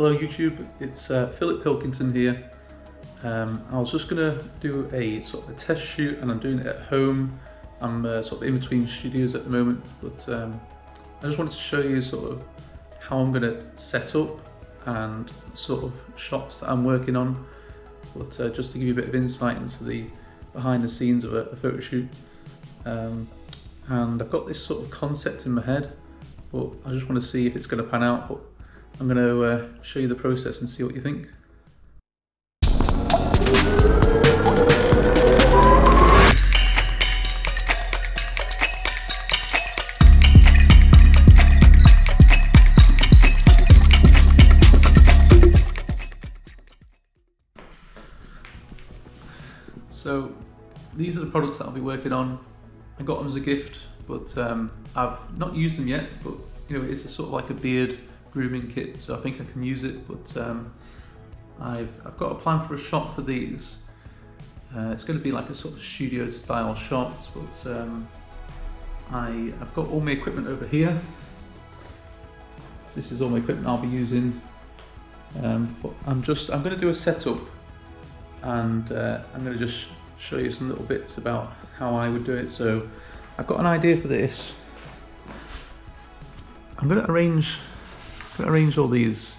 Hello YouTube, it's Philip Pilkington here. I was just going to do a sort of a test shoot, and I'm doing it at home. I'm sort of in between studios at the moment, but I just wanted to show you sort of how I'm going to set up and sort of shots that I'm working on, but just to give you a bit of insight into the behind the scenes of a photo shoot. And I've got this sort of concept in my head, but I just want to see if it's going to pan out. But I'm going to show you the process and see what you think. So these are the products that I'll be working on. I got them as a gift, but I've not used them yet. But you know, it's a sort of like a beard grooming kit, so I think I can use it. But I've got a plan for a shot for these. It's going to be like a sort of studio style shot, but I've got all my equipment over here. So this is all my equipment I'll be using. But I'm going to do a setup, and I'm going to just show you some little bits about how I would do it. So I've got an idea for this. I'm going to arrange all these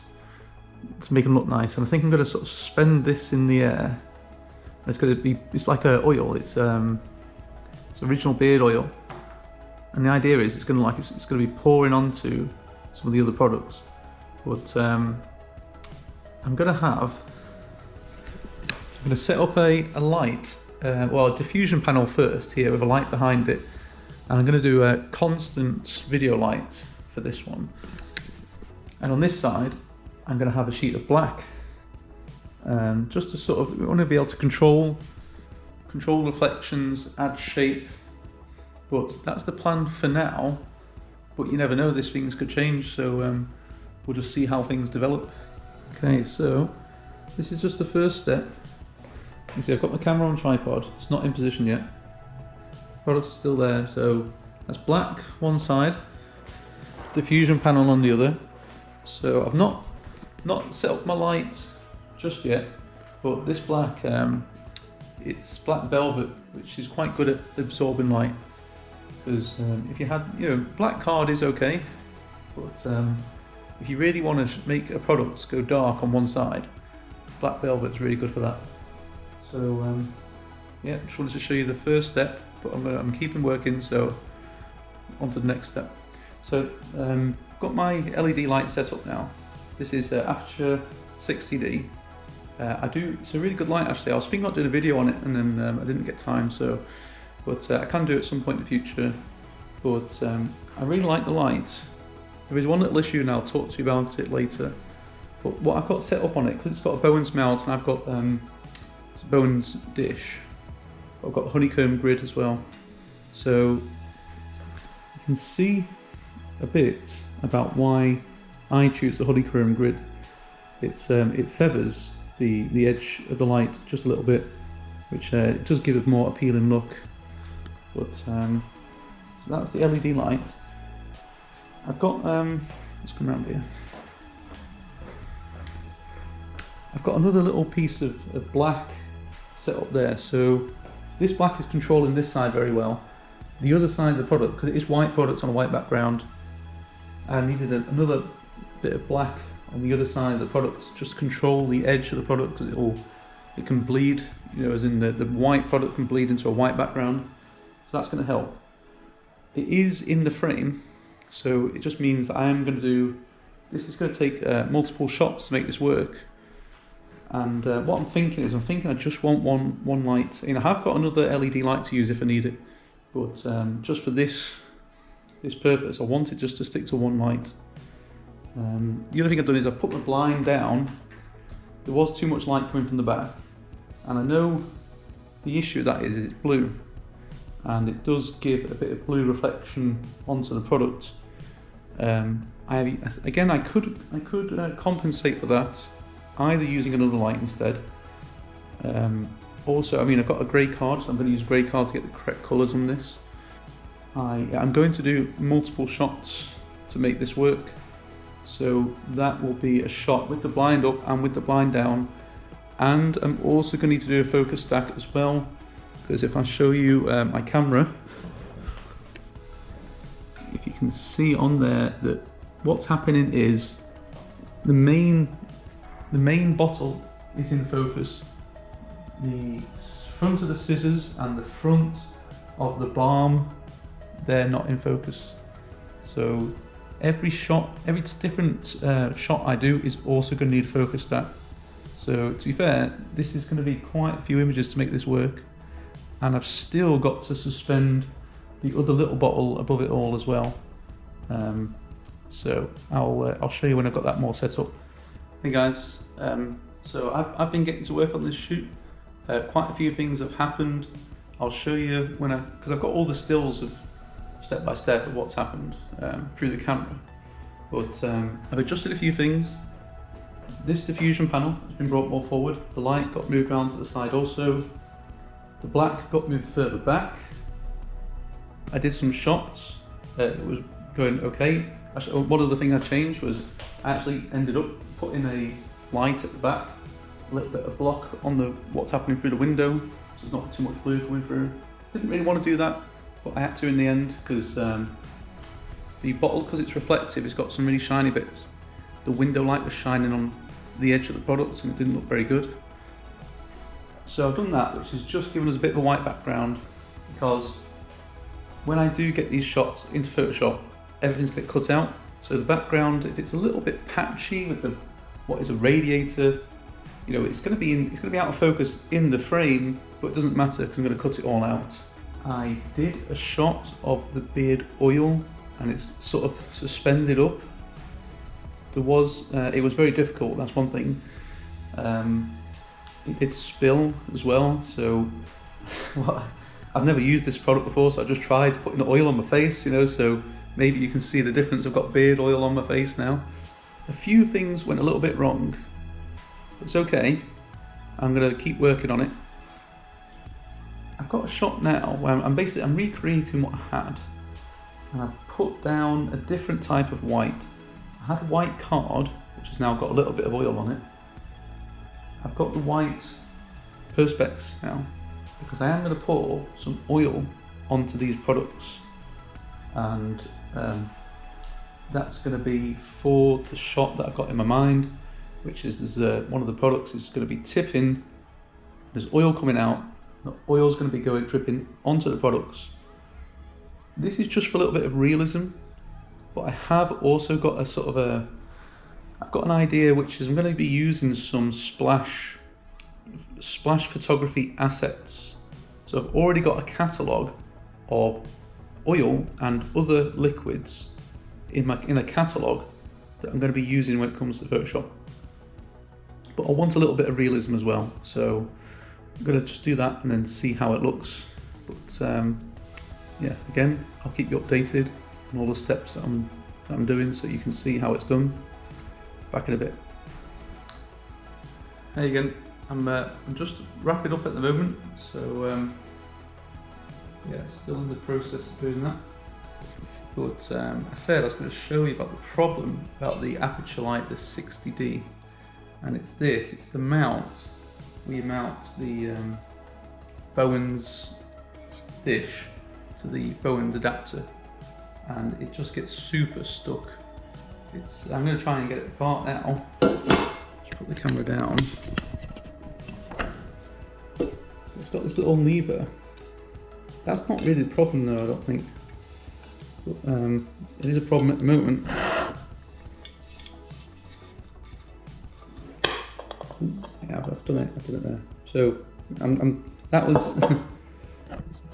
to make them look nice, and I think I'm going to sort of suspend this in the air. It's like a oil. It's original beard oil, and the idea is it's going to be pouring onto some of the other products. But I'm going to set up a light, well, a diffusion panel first here with a light behind it, and I'm going to do a constant video light for this one. And on this side, I'm going to have a sheet of black, just to sort of, we want to be able to control reflections, add shape. But that's the plan for now. But you never know; these things could change. So we'll just see how things develop. Okay, so this is just the first step. You can see I've got my camera on tripod. It's not in position yet. Products are still there. So that's black one side, diffusion panel on the other. So I've not set up my light just yet, but this black, it's black velvet, which is quite good at absorbing light. Because if you had, you know, black card is okay, but if you really want to make a product go dark on one side, black velvet's really good for that. So yeah, just wanted to show you the first step, but I'm keeping working. So on to the next step. So I've got my LED light set up now. This is Aputure 60D. It's a really good light actually. I was thinking about doing a video on it, and then I didn't get time. So, but I can do it at some point in the future. But I really like the light. There is one little issue, and I'll talk to you about it later. But what I've got set up on it, because it's got a Bowens mount, and I've got it's a Bowens dish. I've got the honeycomb grid as well. So you can see a bit about why I choose the honeycomb grid. It feathers the edge of the light just a little bit, which it does give a more appealing look. But so that's the LED light. I've got let's come around here. I've got another little piece of black set up there. So this black is controlling this side very well. The other side of the product, because it is white product on a white background, I needed another bit of black on the other side of the product just to control the edge of the product, because it can bleed, you know, as in the white product can bleed into a white background. So that's going to help. It is in the frame, so it just means that I am going to do, this is going to take multiple shots to make this work. And what I'm thinking I just want one light. You know, I have got another LED light to use if I need it, but just for this purpose, I wanted just to stick to one light. The other thing I've done is I've put my blind down. There was too much light coming from the back, and I know the issue with that is it's blue, and it does give a bit of blue reflection onto the product. I could compensate for that, either using another light instead. Also, I mean, I've got a grey card, so I'm going to use grey card to get the correct colours on this. I'm going to do multiple shots to make this work. So that will be a shot with the blind up and with the blind down. And I'm also going to need to do a focus stack as well, because if I show you my camera, if you can see on there that what's happening is the main bottle is in focus. The front of the scissors and the front of the balm, they're not in focus. So every different shot I do is also going to need a focus stack. So to be fair, this is going to be quite a few images to make this work, and I've still got to suspend the other little bottle above it all as well. So I'll show you when I've got that more set up. Hey guys, so I've been getting to work on this shoot. Quite a few things have happened. I'll show you because I've got all the stills of step by step of what's happened through the camera. But I've adjusted a few things. This diffusion panel has been brought more forward. The light got moved around to the side also. The black got moved further back. I did some shots. It was going okay. Actually, one of the things I changed was I actually ended up putting a light at the back, a little bit of block on what's happening through the window, so there's not too much blue coming through. Didn't really want to do that, but I had to in the end because the bottle, because it's reflective, it's got some really shiny bits. The window light was shining on the edge of the product and it didn't look very good. So I've done that, which has just given us a bit of a white background, because when I do get these shots into Photoshop, everything's going to cut out. So the background, if it's a little bit patchy with what is a radiator, you know, it's going to be out of focus in the frame, but it doesn't matter because I'm going to cut it all out. I did a shot of the beard oil and it's sort of suspended up. It was very difficult, that's one thing. It did spill as well, so I've never used this product before, so I just tried putting the oil on my face, you know, so maybe you can see the difference. I've got beard oil on my face now. A few things went a little bit wrong. It's okay, I'm going to keep working on it. I've got a shot now where I'm recreating what I had, and I've put down a different type of white. I had a white card, which has now got a little bit of oil on it. I've got the white perspex now, because I am going to pour some oil onto these products, and that's going to be for the shot that I've got in my mind, which is one of the products is going to be tipping, there's oil coming out, the oil's going to be dripping onto the products. This is just for a little bit of realism, but I have also got I've got an idea, which is I'm going to be using some splash photography assets. So I've already got a catalogue of oil and other liquids in a catalogue that I'm going to be using when it comes to Photoshop. But I want a little bit of realism as well, so I'm going to just do that and then see how it looks. But yeah, again, I'll keep you updated on all the steps that I'm doing, so you can see how it's done. Back in a bit. Hey again, I'm just wrapping up at the moment, so yeah, still in the process of doing that. But I said I was going to show you about the problem about the Aputure light, the 60D, and it's the mount. We mount the Bowen's dish to the Bowen's adapter, and it just gets super stuck. I'm going to try and get it apart now. Just put the camera down. It's got this little lever. That's not really the problem though, I don't think. But, it is a problem at the moment. Yeah, I've done it there. So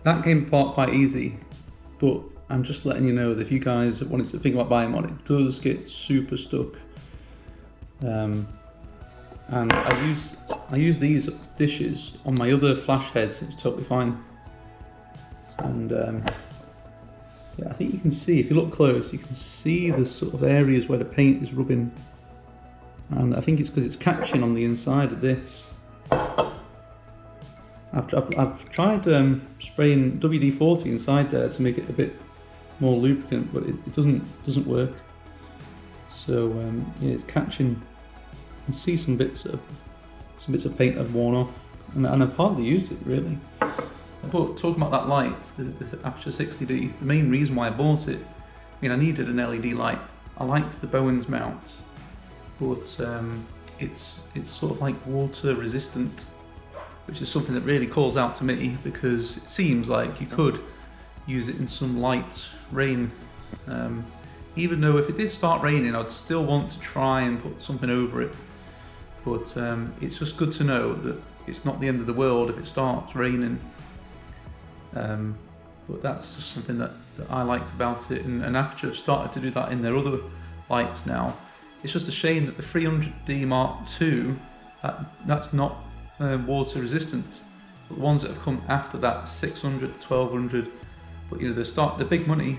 that came apart quite easy, but I'm just letting you know that if you guys wanted to think about buying one, it does get super stuck. And I use these dishes on my other flash heads. It's totally fine. And yeah, I think you can see, if you look close, you can see the sort of areas where the paint is rubbing. And I think it's because it's catching on the inside of this. I've tried spraying WD-40 inside there to make it a bit more lubricant, but it doesn't work. So yeah, it's catching. You can see some bits of paint have worn off, and I've hardly used it really. But talking about that light, the Aputure 60D, the main reason why I bought it, I mean, I needed an LED light. I liked the Bowens mount, but it's sort of like water resistant, which is something that really calls out to me, because it seems like you could use it in some light rain. Even though if it did start raining, I'd still want to try and put something over it. But it's just good to know that it's not the end of the world if it starts raining. But that's just something that I liked about it, and Aputure have started to do that in their other lights now. It's just a shame that the 300D Mark II, that's not water resistant. But the ones that have come after that, 600, 1200, but you know, they're big money,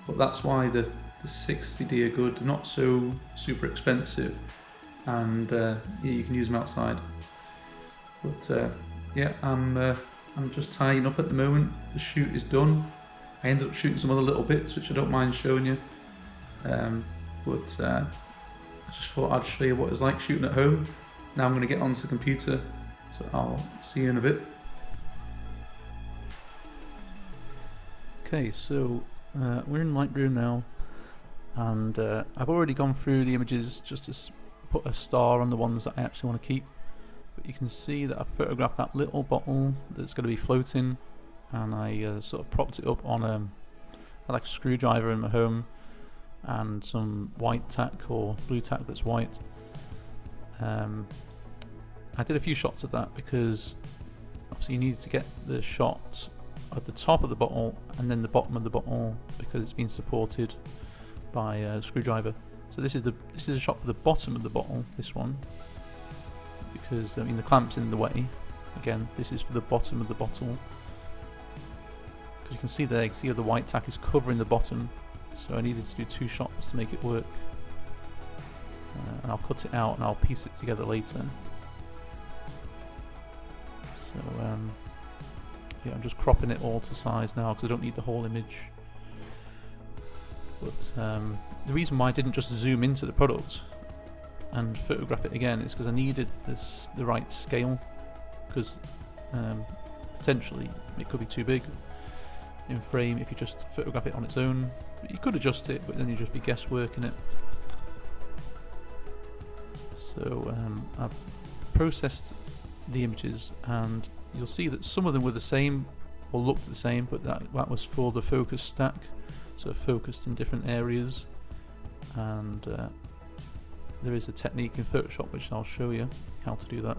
but that's why the 60D are good. They're not so super expensive, and yeah, you can use them outside. But yeah, I'm just tying up at the moment. The shoot is done. I ended up shooting some other little bits which I don't mind showing you, but I just thought I'd show you what it's like shooting at home. Now I'm going to get onto the computer, so I'll see you in a bit. Okay, so we're in Lightroom now, and I've already gone through the images just to put a star on the ones that I actually want to keep. But you can see that I've photographed that little bottle that's going to be floating, and I sort of propped it up on like a screwdriver in my home, and some white tack or blue tack that's white. I did a few shots of that because obviously you needed to get the shot at the top of the bottle and then the bottom of the bottle, because it's been supported by a screwdriver. So this is a shot for the bottom of the bottle, this one, because I mean the clamp's in the way. Again, this is for the bottom of the bottle, because you can see there, you can see how the white tack is covering the bottom, so I needed to do two shots to make it work. And I'll cut it out and I'll piece it together later. So yeah, I'm just cropping it all to size now because I don't need the whole image. But the reason why I didn't just zoom into the product and photograph it again is because I needed the right scale, because potentially it could be too big in frame if you just photograph it on its own. But you could adjust it, but then you'd just be guesswork in it. So I've processed the images, and you'll see that some of them were the same or looked the same, but that was for the focus stack, so focused in different areas. And there is a technique in Photoshop which I'll show you how to do that.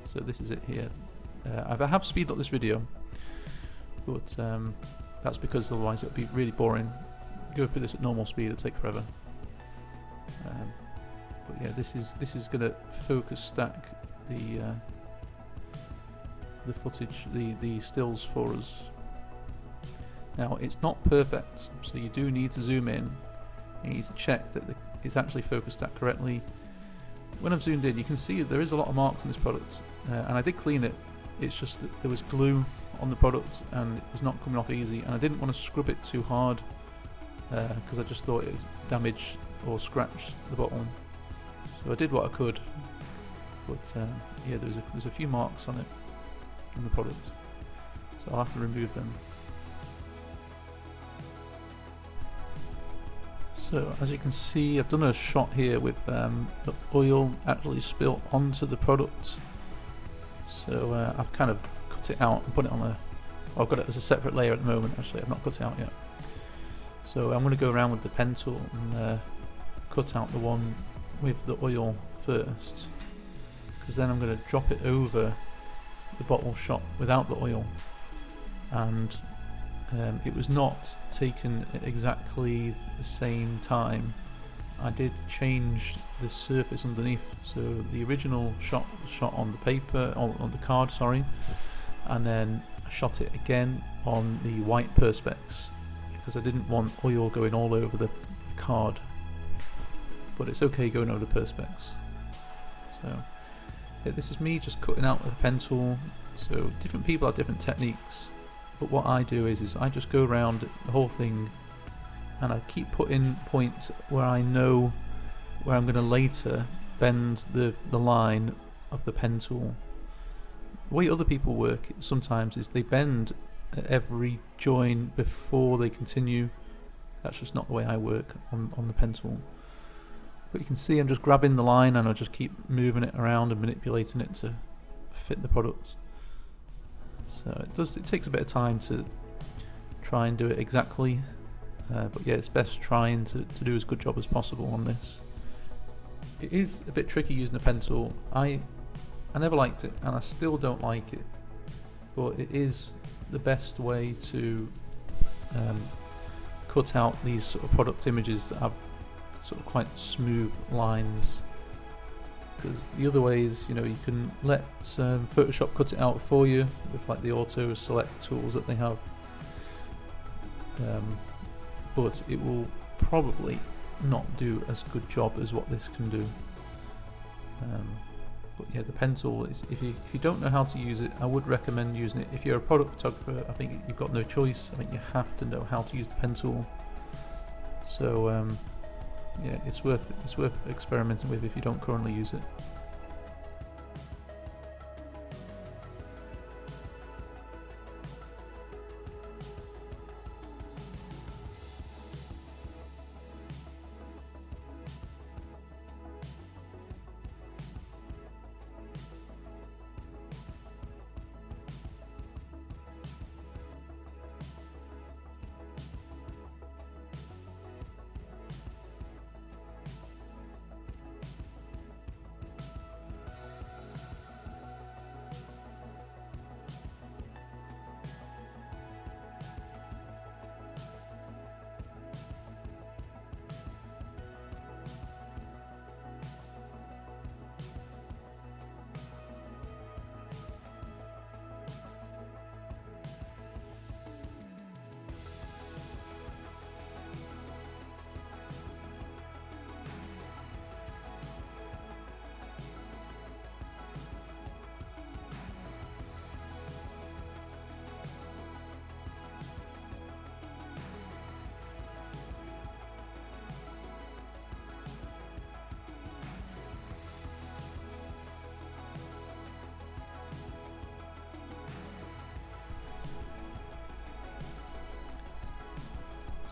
So this is it here. I have speeded up this video, but that's because otherwise it would be really boring. Go through this at normal speed, it'll take forever. But yeah, this is going to focus stack the footage, the stills for us. Now it's not perfect, so you do need to zoom in. You need to check that it's actually focus stacked correctly. When I've zoomed in, you can see that there is a lot of marks on this product, and I did clean it. It's just that there was glue on the product and it was not coming off easy, and I didn't want to scrub it too hard because I just thought it would damage or scratch the bottle. So I did what I could, but yeah, there's a few marks on it, on the product, so I'll have to remove them. So as you can see, I've done a shot here with the oil actually spilt onto the product. So I've kind of cut it out and put it on I've got it as a separate layer at the moment. Actually, I've not cut it out yet. So I'm going to go around with the pen tool and cut out the one with the oil first, because then I'm going to drop it over the bottle shot without the oil, and it was not taken at exactly the same time. I did change the surface underneath, so the original shot was shot on the paper, on the card, sorry, and then I shot it again on the white perspex because I didn't want oil going all over the card, but it's okay going over the perspex. So yeah, this is me just cutting out with a pen tool. So different people have different techniques, but what I do is I just go around the whole thing and I keep putting points where I know where I'm going to later bend the line of the pen tool. The way other people work sometimes is they bend at every join before they continue. That's just not the way I work on the pen tool. But you can see I'm just grabbing the line and I just keep moving it around and manipulating it to fit the product. So it takes a bit of time to try and do it exactly, but yeah, it's best trying to do as good job as possible on this. It is a bit tricky using a pen tool. I never liked it and I still don't like it, but it is the best way to cut out these sort of product images that have sort of quite smooth lines, because the other ways, you know, you can let Photoshop cut it out for you with like the auto select tools that they have, but it will probably not do as good job as what this can do. But yeah, the pen tool is, if you don't know how to use it, I would recommend using it. If you're a product photographer, I think you've got no choice. I think you have to know how to use the pen tool. So yeah, it's worth experimenting with if you don't currently use it.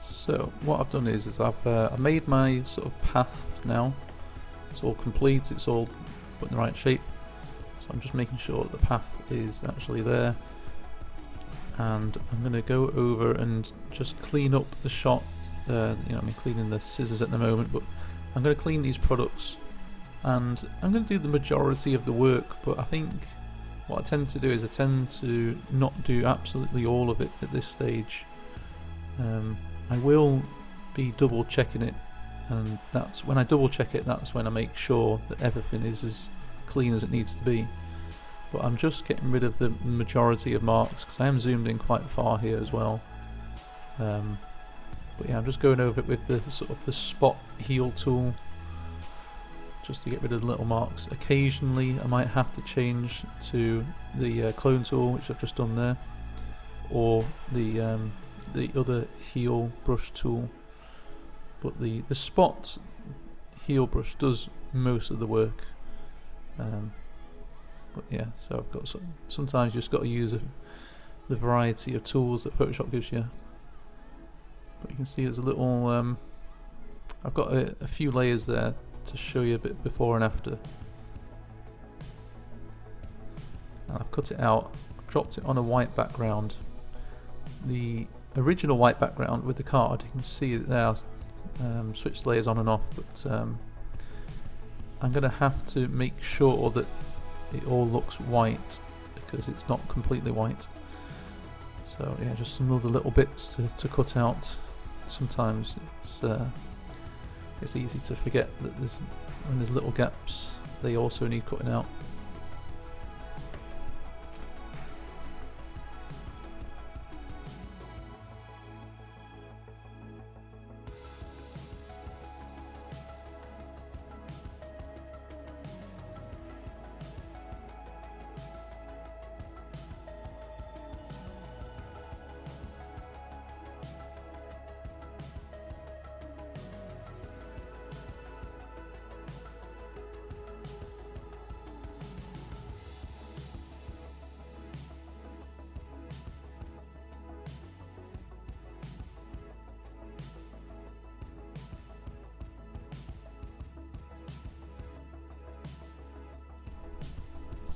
So what I've done is I've made my sort of path now. It's all complete, it's all put in the right shape. So I'm just making sure that the path is actually there. And I'm going to go over and just clean up the shot. You know, I'm cleaning the scissors at the moment, but I'm going to clean these products. And I'm going to do the majority of the work, but I think what I tend to do is I tend to not do absolutely all of it at this stage. I will be double checking it, and that's when I double check it, that's when I make sure that everything is as clean as it needs to be. But I'm just getting rid of the majority of marks because I am zoomed in quite far here as well. But yeah, I'm just going over it with the sort of the spot heal tool just to get rid of the little marks. Occasionally I might have to change to the clone tool, which I've just done there, or the other heal brush tool, but the spot heal brush does most of the work. But yeah, so I've got sometimes you just got to use the variety of tools that Photoshop gives you. But you can see there's a little I've got a few layers there to show you a bit before and after. And I've cut it out, dropped it on a white background. The original white background with the card, you can see that there are switched layers on and off, but I'm going to have to make sure that it all looks white because it's not completely white. So yeah, just some other little bits to cut out. Sometimes it's easy to forget that when there's little gaps, they also need cutting out.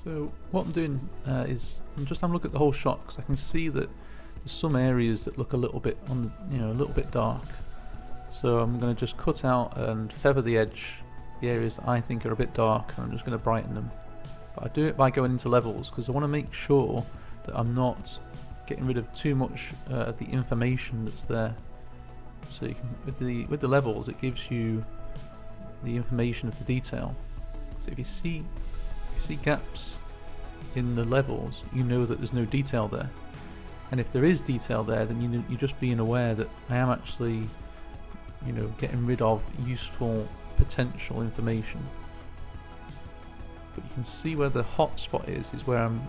So what I'm doing is I'm just having a look at the whole shot, because I can see that there's some areas that look a little bit a little bit dark. So I'm going to just cut out and feather the edge, the areas that I think are a bit dark, and I'm just going to brighten them. But I do it by going into levels, because I want to make sure that I'm not getting rid of too much of the information that's there. So you can, with the levels, it gives you the information of the detail. So if you see gaps in the levels, you know that there's no detail there. And if there is detail there, then you're just being aware that I am actually, getting rid of useful potential information. But you can see where the hot spot is where I'm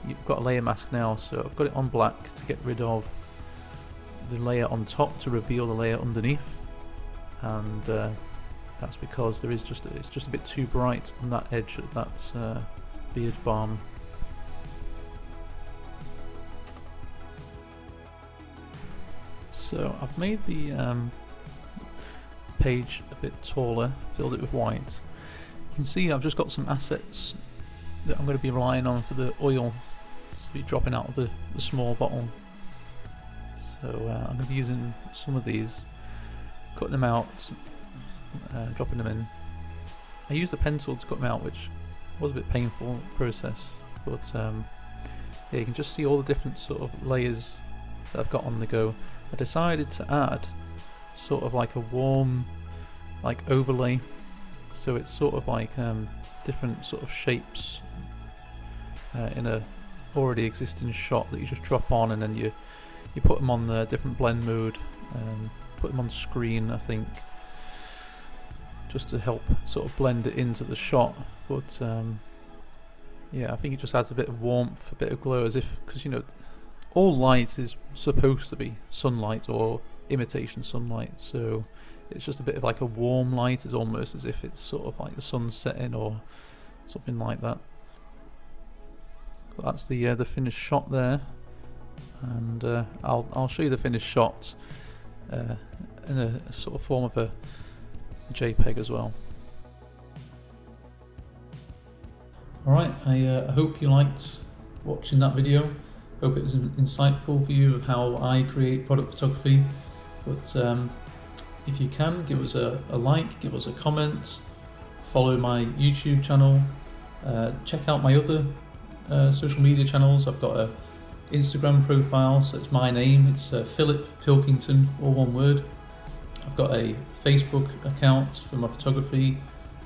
you've got a layer mask now, so I've got it on black to get rid of the layer on top to reveal the layer underneath, and that's because it's just a bit too bright on that edge of that beard balm. So I've made the page a bit taller, filled it with white. You can see I've just got some assets that I'm going to be relying on for the oil to be dropping out of the small bottle. So I'm going to be using some of these, cutting them out, dropping them in. I used a pencil to cut them out, which was a bit painful process, but yeah, you can just see all the different sort of layers that I've got on the go. I decided to add sort of like a warm overlay, so it's sort of like different sort of shapes in a already existing shot that you just drop on, and then you put them on the different blend mode, put them on screen, I think, just to help sort of blend it into the shot. But yeah, I think it just adds a bit of warmth, a bit of glow, as if, because all light is supposed to be sunlight or imitation sunlight, so it's just a bit of like a warm light. It's almost as if it's sort of like the sun setting or something like that. But that's the finished shot there, and I'll show you the finished shot in a sort of form of a JPEG as well. Alright, I hope you liked watching that video. Hope it was insightful for you of how I create product photography. But if you can, give us a like, give us a comment, follow my YouTube channel, check out my other social media channels. I've got a Instagram profile, so it's my name, it's Philip Pilkington, all one word. I've got a Facebook account for my photography,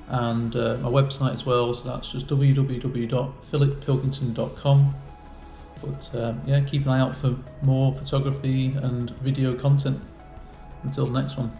and my website as well, so that's just www.philippilkington.com. But yeah, keep an eye out for more photography and video content. Until the next one.